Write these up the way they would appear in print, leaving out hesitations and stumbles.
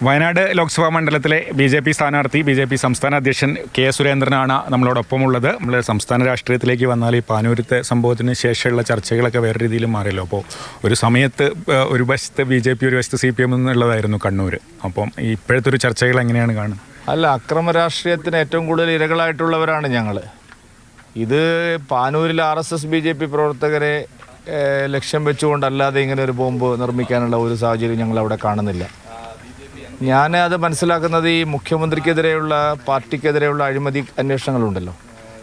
വയനാട് ലോക്സഭാ മണ്ഡലത്തിലെ ബി.ജെ.പി. സ്ഥാനാർത്ഥി ബി.ജെ.പി. സംസ്ഥാന അധ്യക്ഷൻ കെ സുരേന്ദ്രനാണ് നമ്മളോടൊപ്പമുള്ളത്. നമ്മൾ സംസ്ഥാന രാഷ്ട്രീയത്തിലേക്ക് വന്നാൽ ഈ പാനൂരത്തെ സംഭവത്തിന് ശേഷമുള്ള ചർച്ചകളൊക്കെ വേറെ രീതിയിൽ മാറിയല്ലോ. അപ്പോൾ ഒരു സമയത്ത് ഒരു വശത്ത് ബി.ജെ.പി. ഒരു വശത്ത് CPM എന്നുള്ളതായിരുന്നു കണ്ണൂർ. അപ്പം ഇപ്പോഴത്തെ ഒരു ചർച്ചകൾ എങ്ങനെയാണ് കാണുന്നത്? അല്ല, അക്രമ രാഷ്ട്രീയത്തിന് ഏറ്റവും കൂടുതൽ ഇരകളായിട്ടുള്ളവരാണ് ഞങ്ങൾ. ഇത് പാനൂരിൽ RSS BJP പ്രവർത്തകരെ ലക്ഷ്യം വെച്ചുകൊണ്ടല്ലാതെ ഇങ്ങനെ ഒരു ബോംബ് നിർമ്മിക്കാനുള്ള ഒരു സാഹചര്യം ഞങ്ങൾ അവിടെ കാണുന്നില്ല. ഞാൻ അത് മനസ്സിലാക്കുന്നത് ഈ മുഖ്യമന്ത്രിക്കെതിരെയുള്ള പാർട്ടിക്കെതിരെയുള്ള അഴിമതി അന്വേഷണങ്ങളുണ്ടല്ലോ.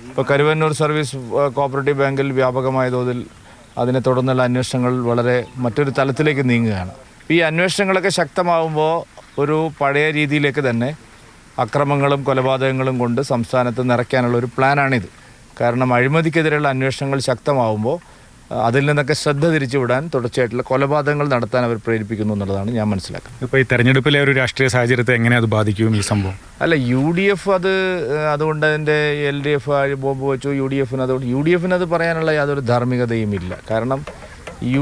ഇപ്പോൾ കരുവന്നൂർ സർവീസ് കോഓപ്പറേറ്റീവ് ബാങ്കിൽ വ്യാപകമായ തോതിൽ അതിനെ തുടർന്നുള്ള അന്വേഷണങ്ങൾ വളരെ മറ്റൊരു തലത്തിലേക്ക് നീങ്ങുകയാണ്. ഈ അന്വേഷണങ്ങളൊക്കെ ശക്തമാകുമ്പോൾ ഒരു പഴയ രീതിയിലേക്ക് തന്നെ അക്രമങ്ങളും കൊലപാതകങ്ങളും കൊണ്ട് സംസ്ഥാനത്ത് നിറയ്ക്കാനുള്ള ഒരു പ്ലാനാണിത്. കാരണം അഴിമതിക്കെതിരെയുള്ള അന്വേഷണങ്ങൾ ശക്തമാകുമ്പോൾ അതിൽ നിന്നൊക്കെ ശ്രദ്ധ തിരിച്ചുവിടാൻ തുടർച്ചയായിട്ടുള്ള കൊലപാതകങ്ങൾ നടത്താൻ അവർ പ്രേരിപ്പിക്കുന്നു എന്നുള്ളതാണ് ഞാൻ മനസ്സിലാക്കുന്നത്. ഇപ്പോൾ ഈ തെരഞ്ഞെടുപ്പിലെ ഒരു രാഷ്ട്രീയ സാഹചര്യത്തെ എങ്ങനെ അത് ബാധിക്കും ഈ സംഭവം? അല്ല, UDF അതുകൊണ്ട് അതിൻ്റെ LDF ബോംബ് വെച്ചു, UDFന് അത് പറയാനുള്ള യാതൊരു ധാർമ്മികതയും ഇല്ല. കാരണം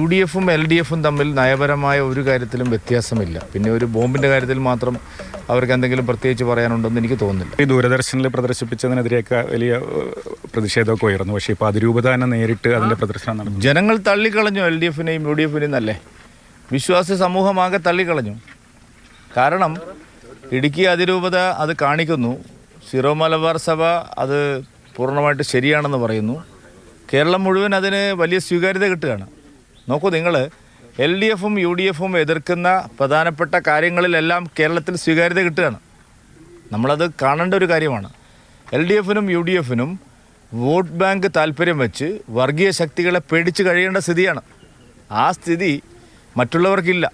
UDFും LDFും തമ്മിൽ നയപരമായ ഒരു കാര്യത്തിലും വ്യത്യാസമില്ല. പിന്നെ ഒരു ബോംബിൻ്റെ കാര്യത്തിൽ മാത്രം അവർക്ക് എന്തെങ്കിലും പ്രത്യേകിച്ച് പറയാനുണ്ടെന്ന് എനിക്ക് തോന്നുന്നില്ല. ഈ ദൂരദർശനിൽ പ്രദർശിപ്പിച്ചതിനെതിരെയൊക്കെ വലിയ പ്രതിഷേധമൊക്കെ ഉയർന്നു. പക്ഷേ ഇപ്പോൾ അതിരൂപത തന്നെ നേരിട്ട് അതിൻ്റെ പ്രദർശനം നടന്നു. ജനങ്ങൾ തള്ളിക്കളഞ്ഞു LDFിനെയും UDFിനെയും എന്നല്ലേ, വിശ്വാസി സമൂഹമാകെ തള്ളിക്കളഞ്ഞു. കാരണം ഇടുക്കി അതിരൂപത അത് കാണിക്കുന്നു, സിറോ മലബാർ സഭ അത് പൂർണ്ണമായിട്ട് ശരിയാണെന്ന് പറയുന്നു, കേരളം മുഴുവൻ അതിന് വലിയ സ്വീകാര്യത കിട്ടുകയാണ്. നോക്കൂ നിങ്ങൾ, LDFും UDFും എതിർക്കുന്ന പ്രധാനപ്പെട്ട കാര്യങ്ങളിലെല്ലാം കേരളത്തിൽ സ്വീകാര്യത കിട്ടുകയാണ്. നമ്മളത് കാണേണ്ട ഒരു കാര്യമാണ്. LDFിനും UDFിനും വോട്ട് ബാങ്ക് താല്പര്യം വെച്ച് വർഗീയ ശക്തികളെ പേടിച്ച് കഴിയേണ്ട സ്ഥിതിയാണ്. ആ സ്ഥിതി മറ്റുള്ളവർക്കില്ല,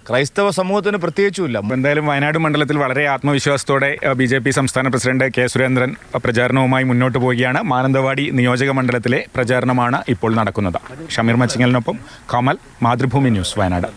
ക്രൈസ്തവ സമൂഹത്തിന് പ്രത്യേകിച്ചുമില്ല. എന്തായാലും വയനാട് മണ്ഡലത്തിൽ വളരെ ആത്മവിശ്വാസത്തോടെ ബി.ജെ.പി. സംസ്ഥാന പ്രസിഡന്റ് കെ സുരേന്ദ്രൻ പ്രചാരണവുമായി മുന്നോട്ട് പോവുകയാണ്. മാനന്തവാടി നിയോജക മണ്ഡലത്തിലെ പ്രചാരണമാണ് ഇപ്പോൾ നടക്കുന്നത്. ഷമീർ മച്ചിങ്ങലിനൊപ്പം കമൽ, മാതൃഭൂമി ന്യൂസ്, വയനാട്.